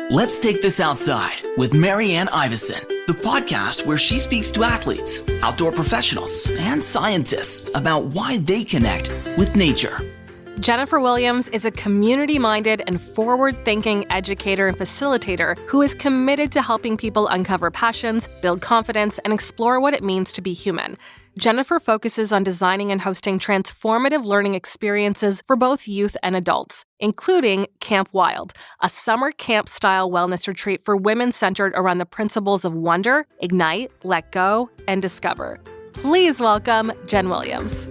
Let's Take This Outside with Marianne Iveson, the podcast where she speaks to athletes, outdoor professionals, and scientists about why they connect with nature. Jennifer Williams is a community-minded and forward-thinking educator and facilitator who is committed to helping people uncover passions, build confidence, and explore what it means to be human. Jennifer focuses on designing and hosting transformative learning experiences for both youth and adults, including Camp Wild, a summer camp-style wellness retreat for women centered around the principles of wonder, ignite, let go, and discover. Please welcome Jen Williams.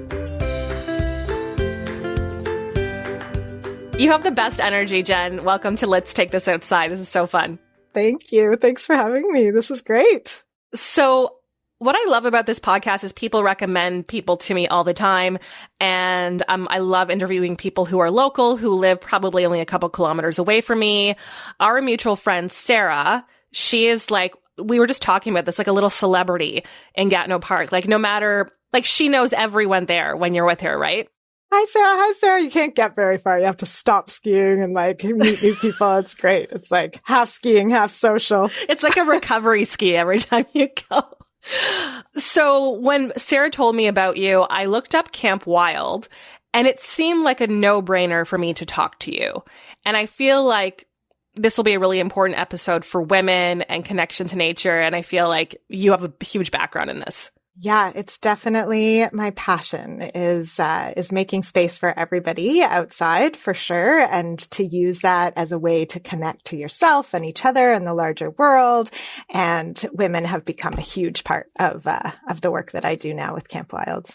You have the best energy, Jen. Welcome to Let's Take This Outside. This is so fun. Thank you. Thanks for having me. This is great. So what I love about this podcast is people recommend people to me all the time. And I love interviewing people who are local, who live probably only a couple kilometers away from me. Our mutual friend, Sarah, she is like, we were just talking about this, like a little celebrity in Gatineau Park. Like no matter, like she knows everyone there when you're with her, right? Hi, Sarah. Hi, Sarah. You can't get very far. You have to stop skiing and like meet new people. It's great. It's like half skiing, half social. It's like a recovery ski every time you go. So when Sarah told me about you, I looked up Camp Wild and it seemed like a no-brainer for me to talk to you. And I feel like this will be a really important episode for women and connection to nature. And I feel like you have a huge background in this. Yeah, it's definitely my passion is making space for everybody outside for sure. And to use that as a way to connect to yourself and each other and the larger world. And women have become a huge part of the work that I do now with Camp Wild.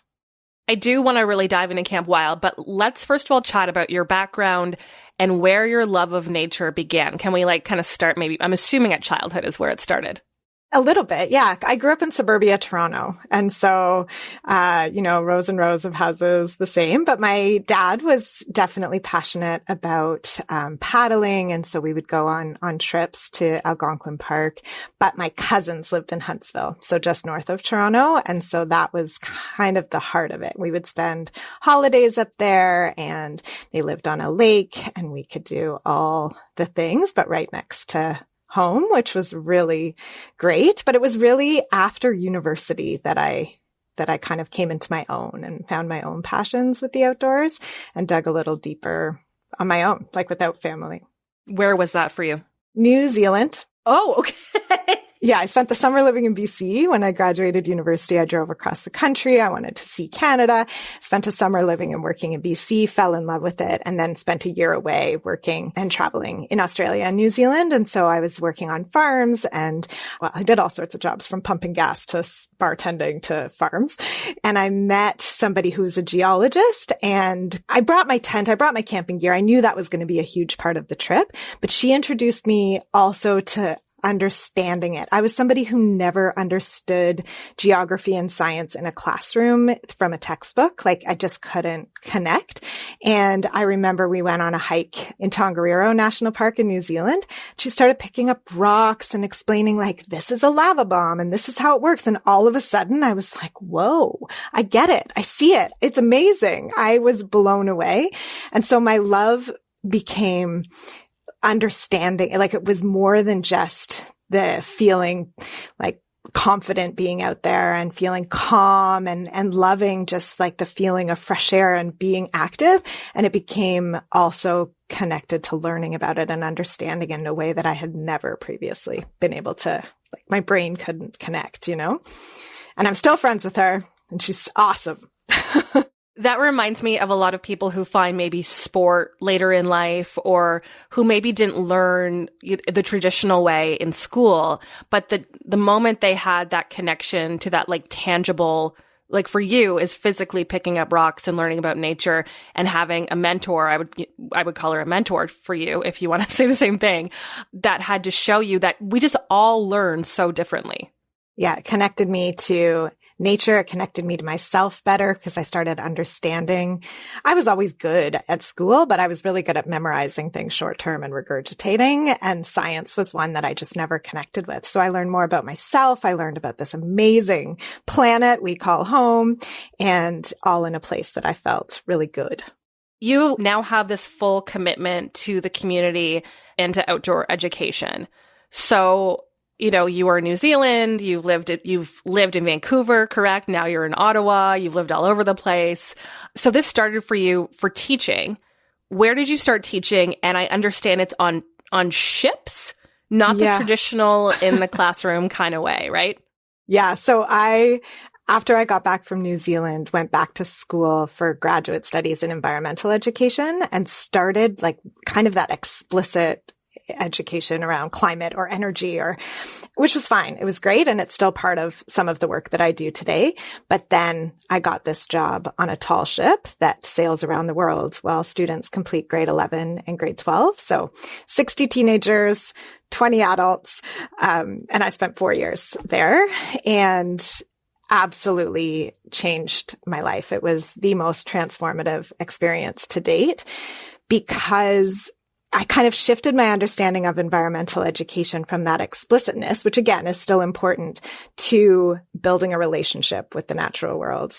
I do want to really dive into Camp Wild, but let's first of all chat about your background and where your love of nature began. Can we like kind of start maybe, I'm assuming at childhood is where it started. A little bit. Yeah. I grew up in suburbia, Toronto. And so, rows and rows of houses, the same. But my dad was definitely passionate about, paddling. And so we would go on trips to Algonquin Park. But my cousins lived in Huntsville, so just north of Toronto. And so that was kind of the heart of it. We would spend holidays up there and they lived on a lake and we could do all the things, but right next to home, which was really great. But it was really after university that I kind of came into my own and found my own passions with the outdoors and dug a little deeper on my own, like without family. Where was that for you? New Zealand. Oh, okay. Yeah, I spent the summer living in BC. When I graduated university, I drove across the country. I wanted to see Canada, spent a summer living and working in BC, fell in love with it, and then spent a year away working and traveling in Australia and New Zealand. And so I was working on farms and, well, I did all sorts of jobs from pumping gas to bartending to farms. And I met somebody who was a geologist and I brought my tent, I brought my camping gear. I knew that was going to be a huge part of the trip, but she introduced me also to understanding it. I was somebody who never understood geography and science in a classroom from a textbook. Like I just couldn't connect. And I remember we went on a hike in Tongariro National Park in New Zealand. She started picking up rocks and explaining like, this is a lava bomb and this is how it works. And all of a sudden I was like, whoa, I get it. I see it. It's amazing. I was blown away. And so my love became understanding, like it was more than just the feeling like confident being out there and feeling calm and loving just like the feeling of fresh air and being active. And it became also connected to learning about it and understanding in a way that I had never previously been able to, like my brain couldn't connect, And I'm still friends with her and she's awesome. That reminds me of a lot of people who find maybe sport later in life or who maybe didn't learn the traditional way in school, but the moment they had that connection to that like tangible, like for you is physically picking up rocks and learning about nature and having a mentor. I would call her a mentor for you if you want to say the same thing, that had to show you that we just all learn so differently. Yeah, it connected me to nature. It connected me to myself better because I started understanding. I was always good at school, but I was really good at memorizing things short term and regurgitating. And science was one that I just never connected with. So I learned more about myself. I learned about this amazing planet we call home, and all in a place that I felt really good. You now have this full commitment to the community into outdoor education. So, you were in New Zealand, you've lived in Vancouver, correct? Now you're in Ottawa, you've lived all over the place. So this started for you for teaching. Where did you start teaching? And I understand it's on ships, not the traditional in the classroom kind of way, right? Yeah. So after I got back from New Zealand, went back to school for graduate studies in environmental education and started like kind of that explicit education around climate or energy, which was fine. It was great. And it's still part of some of the work that I do today. But then I got this job on a tall ship that sails around the world while students complete grade 11 and grade 12. So 60 teenagers, 20 adults. And I spent 4 years there and absolutely changed my life. It was the most transformative experience to date because I kind of shifted my understanding of environmental education from that explicitness, which again is still important, to building a relationship with the natural world,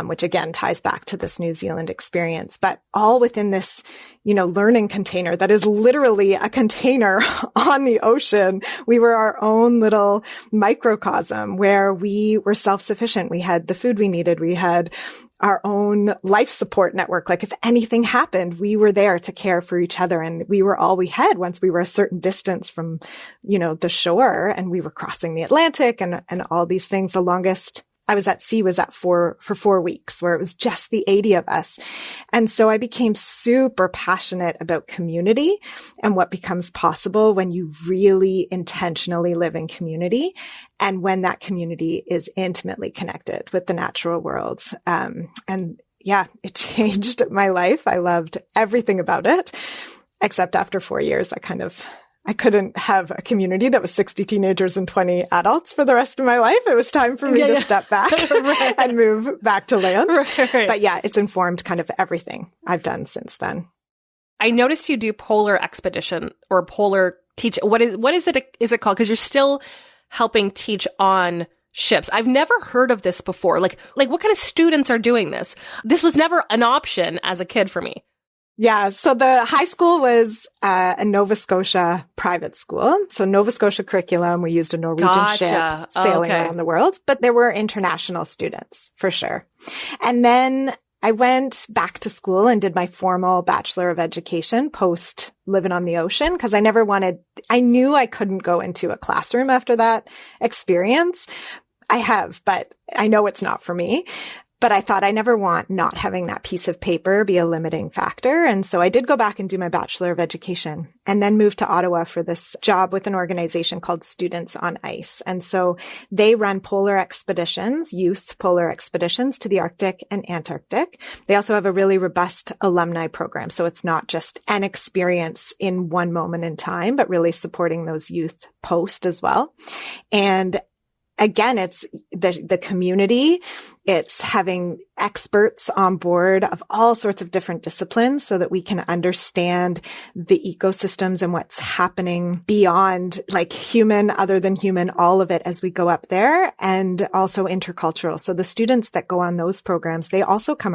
which again ties back to this New Zealand experience, but all within this, learning container that is literally a container on the ocean. We were our own little microcosm where we were self-sufficient. We had the food we needed. We had our own life support network. Like if anything happened, we were there to care for each other. And we were all we had once we were a certain distance from, the shore, and we were crossing the Atlantic and all these things. The longest I was at sea was for 4 weeks, where it was just the 80 of us. And so I became super passionate about community and what becomes possible when you really intentionally live in community and when that community is intimately connected with the natural world. And yeah, it changed my life. I loved everything about it, except after 4 years, I couldn't have a community that was 60 teenagers and 20 adults for the rest of my life. It was time for me to step back and move back to land. Right. But yeah, it's informed kind of everything I've done since then. I noticed you do polar expedition or polar teach. What is it called? Because you're still helping teach on ships. I've never heard of this before. Like what kind of students are doing this? This was never an option as a kid for me. Yeah. So the high school was a Nova Scotia private school. So Nova Scotia curriculum. We used a Norwegian ship sailing around the world, but there were international students for sure. And then I went back to school and did my formal Bachelor of Education post living on the ocean because I knew I couldn't go into a classroom after that experience. I have, but I know it's not for me. But I thought I never want not having that piece of paper be a limiting factor. And so I did go back and do my Bachelor of Education and then moved to Ottawa for this job with an organization called Students on Ice. And so they run polar expeditions, youth polar expeditions to the Arctic and Antarctic. They also have a really robust alumni program. So it's not just an experience in one moment in time, but really supporting those youth post as well. And again, it's the community. It's having experts on board of all sorts of different disciplines so that we can understand the ecosystems and what's happening beyond like human, other than human, all of it as we go up there, and also intercultural. So the students that go on those programs, they also come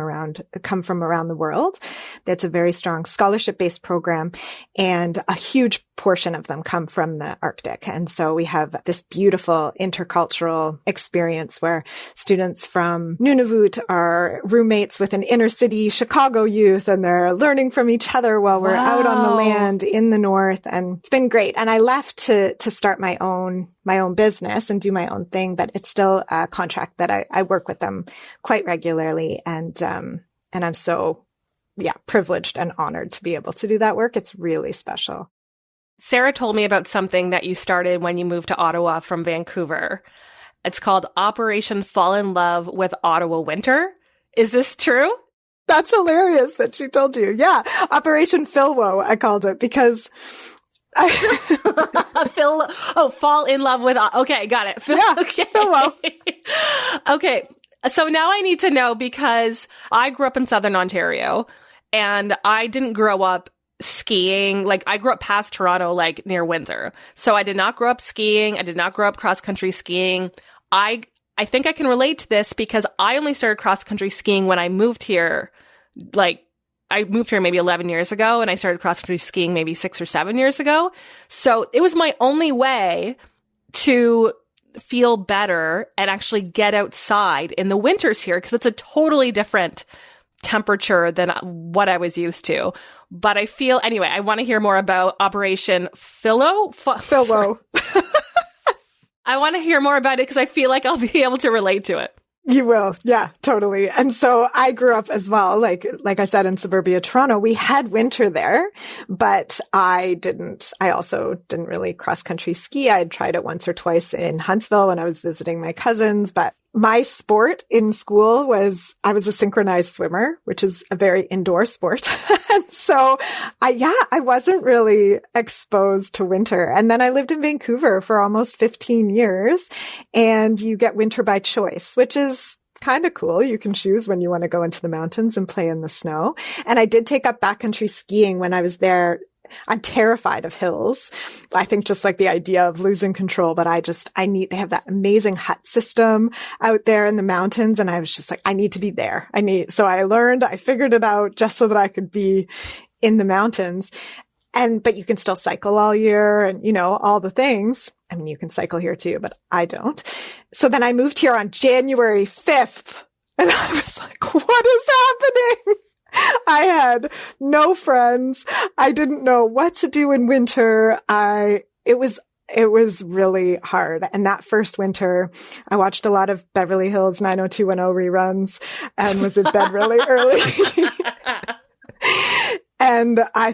from around the world. That's a very strong scholarship-based program, and a huge portion of them come from the Arctic. And so we have this beautiful intercultural experience where students from Nunavut are roommates with an inner city Chicago youth, and they're learning from each other while we're out on the land in the north. And it's been great. And I left to start my own business and do my own thing, but it's still a contract that I work with them quite regularly. And I'm so, privileged and honored to be able to do that work. It's really special. Sarah told me about something that you started when you moved to Ottawa from Vancouver. It's called Operation Fall in Love with Ottawa Winter. Is this true? That's hilarious that she told you. Yeah. Operation Philwo, I called it because fall in love with, okay, got it. Okay. Philwo. Okay. So now I need to know, because I grew up in Southern Ontario and I didn't grow up skiing. Like I grew up past Toronto, like near Windsor. So I did not grow up skiing. I did not grow up cross country skiing. I think I can relate to this because I only started cross country skiing when I moved here, like I moved here maybe 11 years ago, and I started cross-country skiing maybe 6 or 7 years ago. So it was my only way to feel better and actually get outside in the winters here, because it's a totally different temperature than what I was used to. But I feel, anyway, I want to hear more about Operation Philo. I want to hear more about it because I feel like I'll be able to relate to it. You will. Yeah, totally. And so I grew up as well, like I said, in suburbia Toronto. We had winter there, but I also didn't really cross country ski. I had tried it once or twice in Huntsville when I was visiting my cousins, but my sport in school I was a synchronized swimmer, which is a very indoor sport. And so I wasn't really exposed to winter. And then I lived in Vancouver for almost 15 years, and you get winter by choice, which is kind of cool. You can choose when you want to go into the mountains and play in the snow. And I did take up backcountry skiing when I was there. I'm terrified of hills. I think just like the idea of losing control, but they have that amazing hut system out there in the mountains. And I was just like, I need to be there. So I figured it out just so that I could be in the mountains. But you can still cycle all year and, all the things. I mean, you can cycle here too, but I don't. So then I moved here on January 5th, and I was like, what is happening? I had no friends. I didn't know what to do in winter. It was really hard. And that first winter, I watched a lot of Beverly Hills 90210 reruns and was in bed really early. And I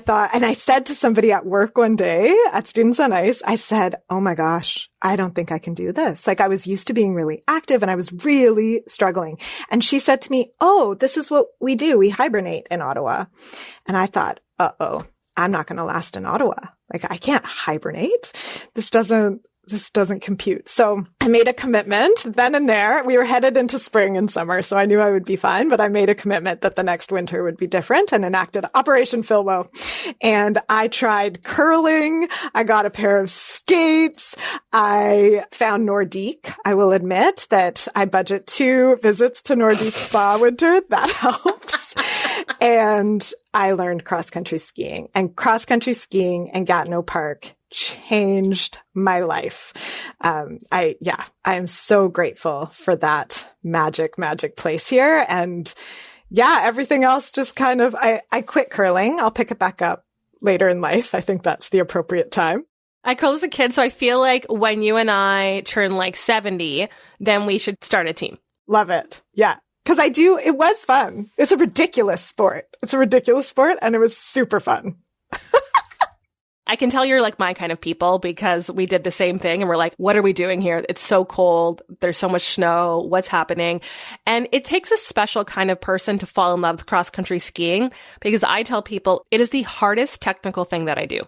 said to somebody at work one day at Students on Ice, I said, oh my gosh, I don't think I can do this. Like, I was used to being really active and I was really struggling. And she said to me, oh, this is what we do. We hibernate in Ottawa. And I thought, I'm not going to last in Ottawa. Like, I can't hibernate. This doesn't compute. So I made a commitment then and there. We were headed into spring and summer, so I knew I would be fine, but I made a commitment that the next winter would be different and enacted Operation Philwo. And I tried curling. I got a pair of skates. I found Nordique. I will admit that I budget 2 visits to Nordique Spa winter. That helps. And I learned cross-country skiing, and cross-country skiing in Gatineau Park changed my life. I am so grateful for that magic place here. And everything else just kind of, I quit curling. I'll pick it back up later in life. I think that's the appropriate time. I curled as a kid, so I feel like when you and I turn like 70, then we should start a team. Love it. Yeah. Because it was fun. It's a ridiculous sport. And it was super fun. I can tell you're like my kind of people, because we did the same thing and we're like, what are we doing here? It's so cold. There's so much snow. What's happening? And it takes a special kind of person to fall in love with cross-country skiing, because I tell people it is the hardest technical thing that I do.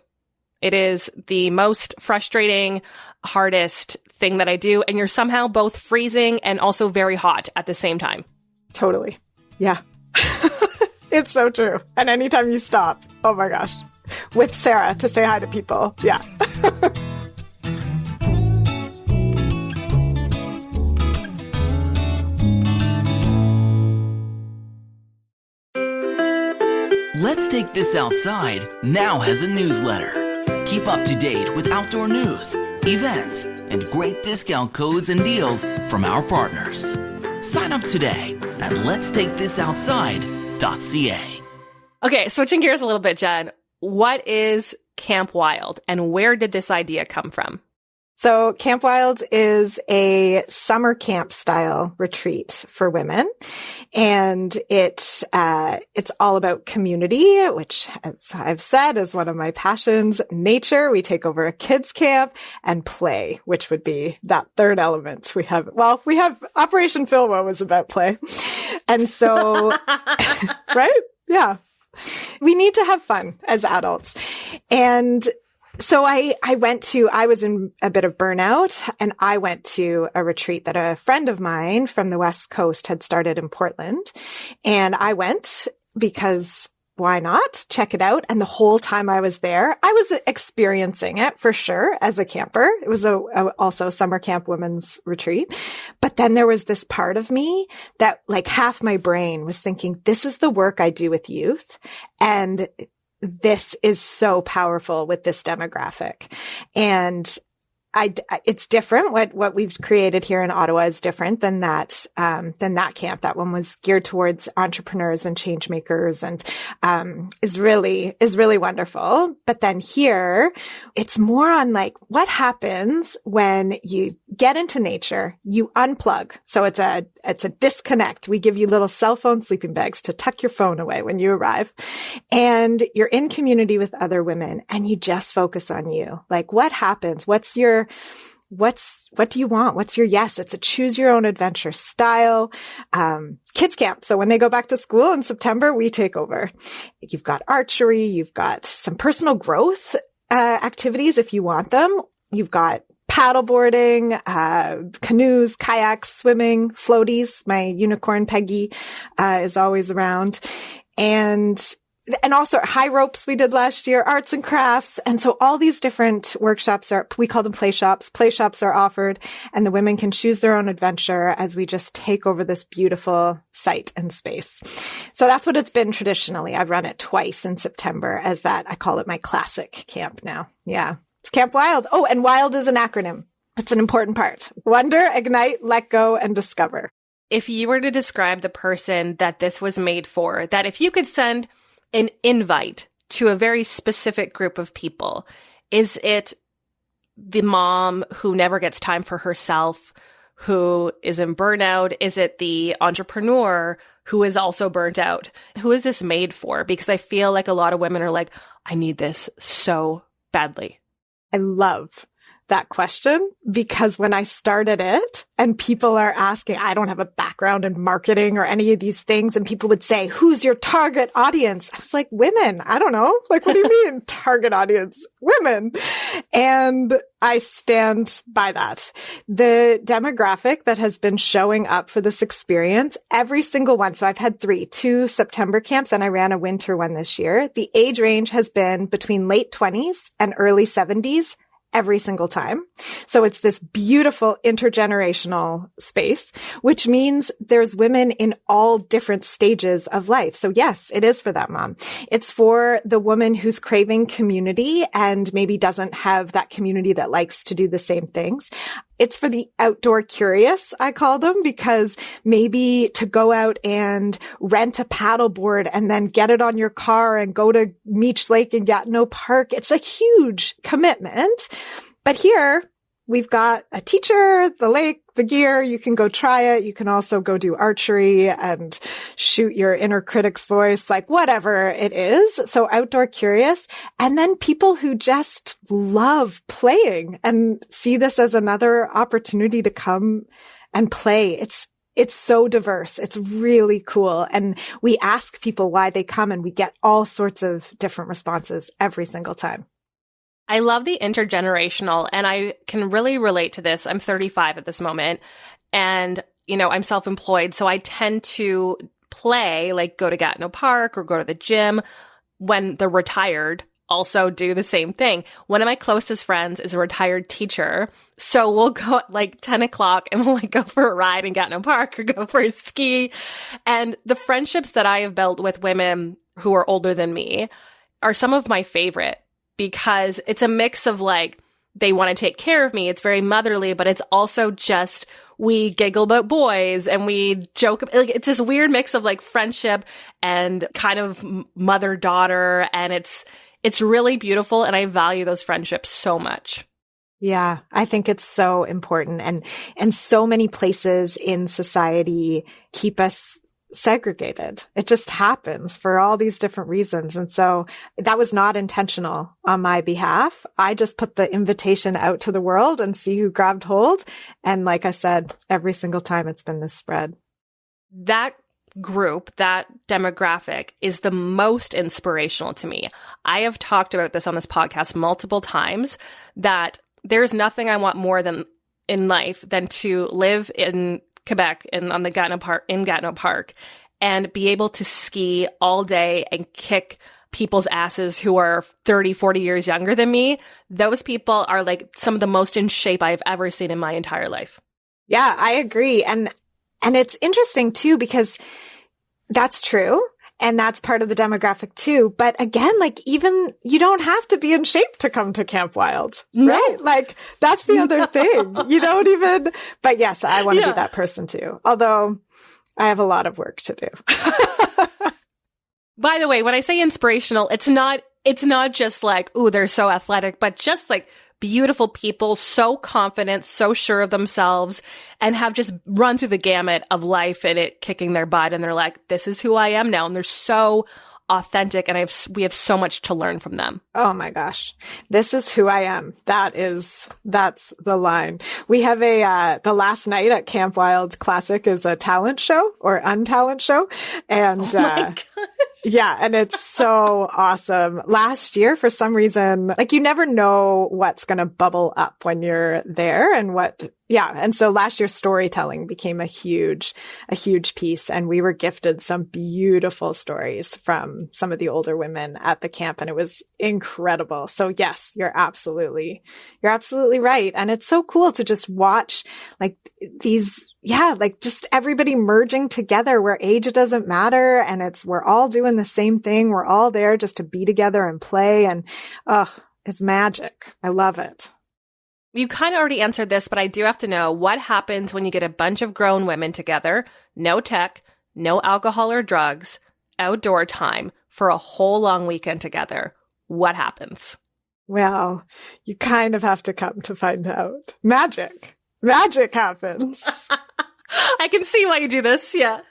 It is the most frustrating, hardest thing that I do. And you're somehow both freezing and also very hot at the same time. Totally. Yeah. It's so true. And anytime you stop, oh my gosh, with Sarah to say hi to people. Yeah. Let's Take This Outside now has a newsletter. Keep up to date with outdoor news, events, and great discount codes and deals from our partners. Sign up today at letstakethisoutside.ca. Okay, switching gears a little bit, Jen. What is Camp Wild, and where did this idea come from? So Camp Wild is a summer camp style retreat for women. And it's all about community, which, as I've said, is one of my passions. Nature. We take over a kids camp, and play, which would be that third element. We have Operation Philwo was about play. And so, right? Yeah. We need to have fun as adults. And so I was in a bit of burnout, and I went to a retreat that a friend of mine from the West Coast had started in Portland. And I went because why not? Check it out. And the whole time I was there, I was experiencing it for sure as a camper. It was also a summer camp women's retreat. But then there was this part of me that like half my brain was thinking, this is the work I do with youth. And this is so powerful with this demographic. And it's different. What we've created here in Ottawa is different than that camp. That one was geared towards entrepreneurs and change makers and, is really wonderful. But then here, it's more on like what happens when you get into nature, you unplug. So it's a disconnect. We give you little cell phone sleeping bags to tuck your phone away when you arrive, and you're in community with other women and you just focus on you. Like what happens? What do you want? What's your yes? It's a choose your own adventure style. Kids camp. So when they go back to school in September, we take over. You've got archery. You've got some personal growth, activities if you want them. You've got paddleboarding, canoes, kayaks, swimming, floaties. My unicorn Peggy, is always around. And also high ropes we did last year, arts and crafts. And so all these different workshops we call them play shops. Play shops are offered and the women can choose their own adventure as we just take over this beautiful site and space. So that's what it's been traditionally. I've run it twice in September as that. I call it my classic camp now. Yeah. It's Camp Wild. Oh, and WILD is an acronym. It's an important part. Wonder, ignite, let go, and discover. If you were to describe the person that this was made for, that if you could send an invite to a very specific group of people, is it the mom who never gets time for herself, who is in burnout? Is it the entrepreneur who is also burnt out? Who is this made for? Because I feel like a lot of women are like, I need this so badly. I love that question because when I started it and people are asking, I don't have a background in marketing or any of these things. And people would say, who's your target audience? I was like, women. I don't know. Like, what do you mean target audience? Women. And I stand by that. The demographic that has been showing up for this experience, every single one. So I've had 2 September camps and I ran a winter one this year. The age range has been between late 20s and early 70s. Every single time. So it's this beautiful intergenerational space, which means there's women in all different stages of life. So yes, it is for that mom. It's for the woman who's craving community and maybe doesn't have that community that likes to do the same things. It's for the outdoor curious, I call them, because maybe to go out and rent a paddleboard and then get it on your car and go to Meech Lake in Gatineau Park. It's a huge commitment. But here we've got a teacher, the lake, the gear. You can go try it. You can also go do archery and shoot your inner critic's voice, like whatever it is. So outdoor curious. And then people who just love playing and see this as another opportunity to come and play. It's so diverse. It's really cool. And we ask people why they come and we get all sorts of different responses every single time. I love the intergenerational, and I can really relate to this. I'm 35 at this moment, and, I'm self-employed, so I tend to play, like go to Gatineau Park or go to the gym when they're retired, also do the same thing. One of my closest friends is a retired teacher, so we'll go at like 10 o'clock and we'll like go for a ride in Gatineau Park or go for a ski. And the friendships that I have built with women who are older than me are some of my favorite, because it's a mix of like, they want to take care of me. It's very motherly, but it's also just, we giggle about boys and we joke. Like, it's this weird mix of like friendship and kind of mother-daughter. And it's really beautiful. And I value those friendships so much. Yeah, I think it's so important. And so many places in society keep us segregated. It just happens for all these different reasons. And so that was not intentional on my behalf. I just put the invitation out to the world and see who grabbed hold. And like I said, every single time it's been this spread. That group, that demographic is the most inspirational to me. I have talked about this on this podcast multiple times, that there's nothing I want more than in life than to live in Quebec and on the Gatineau Park and be able to ski all day and kick people's asses who are 30, 40 years younger than me. Those people are like some of the most in shape I've ever seen in my entire life. Yeah, I agree. And it's interesting too, because that's true. And that's part of the demographic too. But again, like even you don't have to be in shape to come to Camp Wild, right? Like that's the other thing. You don't even, but yes, I want to be that person too. Although I have a lot of work to do. By the way, when I say inspirational, it's not just like, ooh, they're so athletic, but just like beautiful people, so confident, so sure of themselves, and have just run through the gamut of life and it kicking their butt. And they're like, this is who I am now. And they're so authentic. And we have so much to learn from them. Oh my gosh. This is who I am. That's the line. We have the last night at Camp Wild Classic is a talent show or untalent show. And, oh my God. Yeah. And it's so awesome. Last year, for some reason, like you never know what's going to bubble up when you're there and and so last year storytelling became a huge piece, and we were gifted some beautiful stories from some of the older women at the camp, and it was incredible. So yes, you're absolutely right. And it's so cool to just watch like these, like just everybody merging together where age doesn't matter. And we're all doing the same thing. We're all there just to be together and play. And it's magic. I love it. You kind of already answered this, but I do have to know what happens when you get a bunch of grown women together, no tech, no alcohol or drugs, outdoor time for a whole long weekend together. What happens? Well, you kind of have to come to find out. Magic happens. I can see why you do this. Yeah.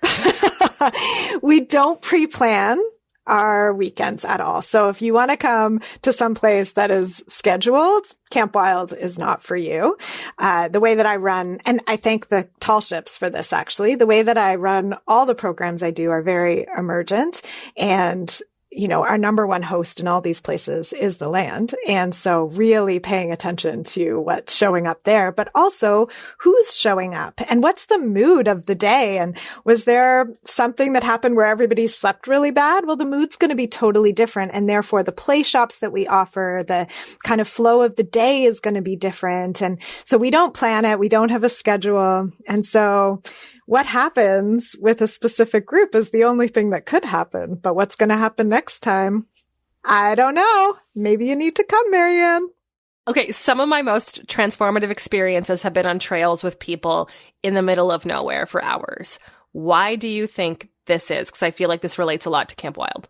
We don't pre-plan our weekends at all. So if you want to come to some place that is scheduled, Camp Wild is not for you. The way that I run, and I thank the tall ships for this actually, the way that I run all the programs I do are very emergent, and our number one host in all these places is the land. And so really paying attention to what's showing up there, but also who's showing up and what's the mood of the day. And was there something that happened where everybody slept really bad? Well, the mood's going to be totally different. And therefore the play shops that we offer, the kind of flow of the day is going to be different. And so we don't plan it. We don't have a schedule. And so what happens with a specific group is the only thing that could happen. But what's going to happen next time? I don't know. Maybe you need to come, Marianne. Okay, some of my most transformative experiences have been on trails with people in the middle of nowhere for hours. Why do you think this is? Because I feel like this relates a lot to Camp Wild.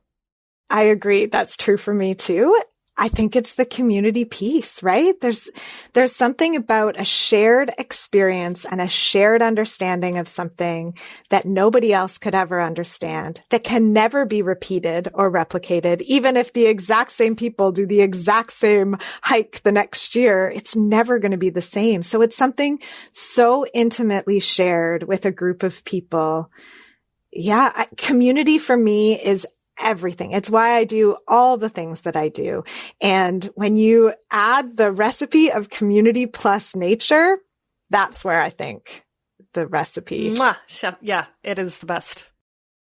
I agree. That's true for me too. I think it's the community piece, right? There's something about a shared experience and a shared understanding of something that nobody else could ever understand, that can never be repeated or replicated. Even if the exact same people do the exact same hike the next year, it's never going to be the same. So it's something so intimately shared with a group of people. Yeah, community for me is everything. It's why I do all the things that I do. And when you add the recipe of community plus nature, that's where I think the recipe. Mwah, chef. Yeah, it is the best.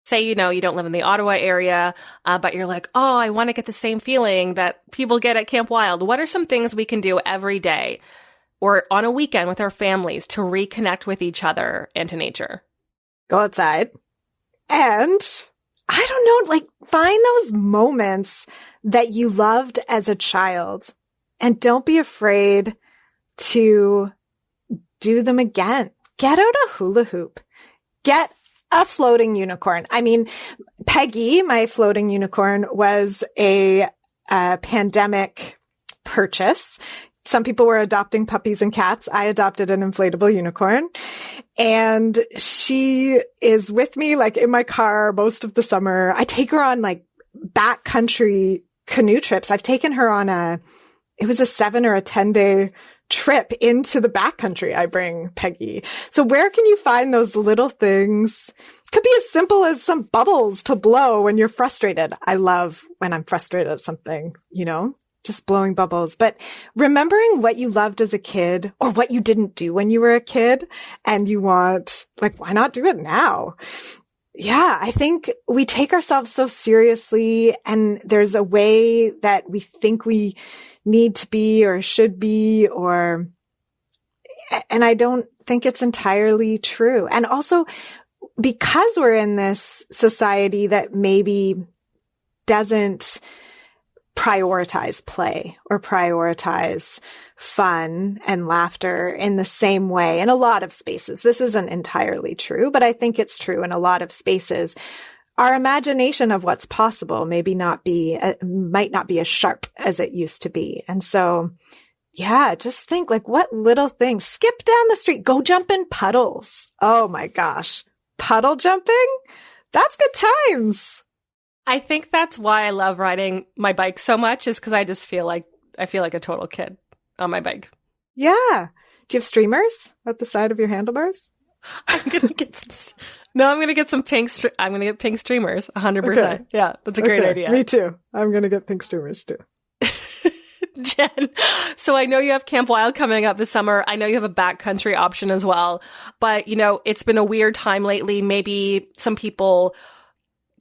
Say, you don't live in the Ottawa area, but you're like, oh, I want to get the same feeling that people get at Camp Wild. What are some things we can do every day or on a weekend with our families to reconnect with each other and to nature? Go outside and I don't know, like find those moments that you loved as a child and don't be afraid to do them again. Get out a hula hoop. Get a floating unicorn. I mean, Peggy, my floating unicorn, was a pandemic purchase. Some people were adopting puppies and cats. I adopted an inflatable unicorn, and she is with me like in my car most of the summer. I take her on like backcountry canoe trips. I've taken her on it was a 7 or a 10-day trip into the backcountry. I bring Peggy. So where can you find those little things? Could be as simple as some bubbles to blow when you're frustrated. I love when I'm frustrated at something, just blowing bubbles, but remembering what you loved as a kid or what you didn't do when you were a kid and you want, like, why not do it now? Yeah, I think we take ourselves so seriously, and there's a way that we think we need to be or should be, and I don't think it's entirely true. And also, because we're in this society that maybe doesn't prioritize play or prioritize fun and laughter in the same way in a lot of spaces. This isn't entirely true, but I think it's true in a lot of spaces. Our imagination of what's possible might not be as sharp as it used to be. And so, yeah, just think like what little things. Skip down the street, go jump in puddles. Oh my gosh. Puddle jumping? That's good times. I think that's why I love riding my bike so much, is because I just feel like a total kid on my bike. Yeah. Do you have streamers at the side of your handlebars? I'm going to get some pink I'm going to get pink streamers, 100%. Okay. Yeah, that's a great idea. Me too. I'm going to get pink streamers too. Jen, so I know you have Camp Wild coming up this summer. I know you have a backcountry option as well. But, it's been a weird time lately. Maybe some people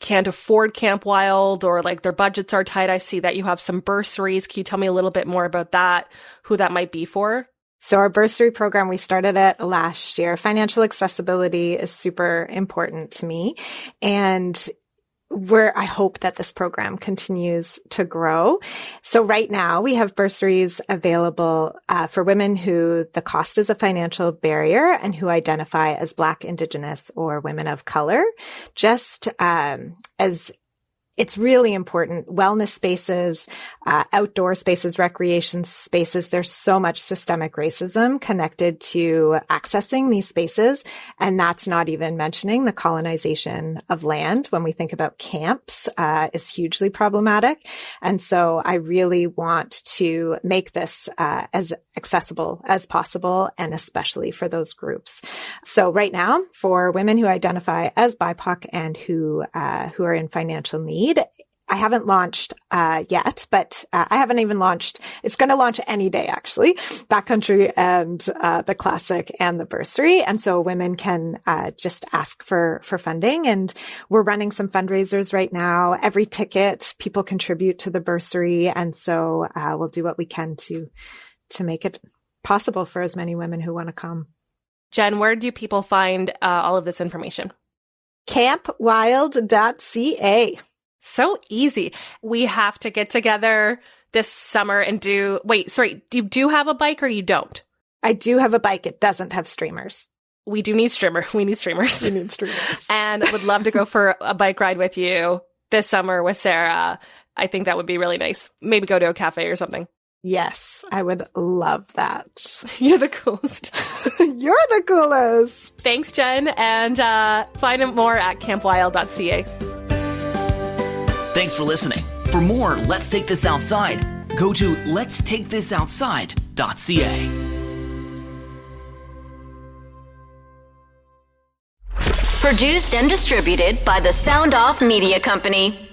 can't afford Camp Wild, or like their budgets are tight. I see that you have some bursaries. Can you tell me a little bit more about that, who that might be for? So our bursary program, we started it last year. Financial accessibility is super important to me. And I hope that this program continues to grow. So right now we have bursaries available for women who the cost is a financial barrier and who identify as Black, Indigenous, or women of color. Just as it's really important. Wellness spaces, outdoor spaces, recreation spaces. There's so much systemic racism connected to accessing these spaces. And that's not even mentioning the colonization of land. When we think about camps, is hugely problematic. And so I really want to make this, as accessible as possible, and especially for those groups. So right now, for women who identify as BIPOC and who are in financial need, I haven't launched yet, but I haven't even launched. It's going to launch any day, actually. Backcountry and the Classic and the bursary. And so women can just ask for funding. And we're running some fundraisers right now. Every ticket, people contribute to the bursary. And so we'll do what we can to make it possible for as many women who want to come. Jen, where do people find all of this information? campwild.ca. So easy. We have to get together this summer and you do have a bike or you don't? I do have a bike. It doesn't have streamers. We need streamers. We need streamers. And would love to go for a bike ride with you this summer with Sarah. I think that would be really nice. Maybe go to a cafe or something. Yes, I would love that. You're the coolest. You're the coolest. Thanks, Jen. And find out more at campwild.ca. Thanks for listening. For more Let's Take This Outside, go to letstakethisoutside.ca. Produced and distributed by the Sound Off Media Company.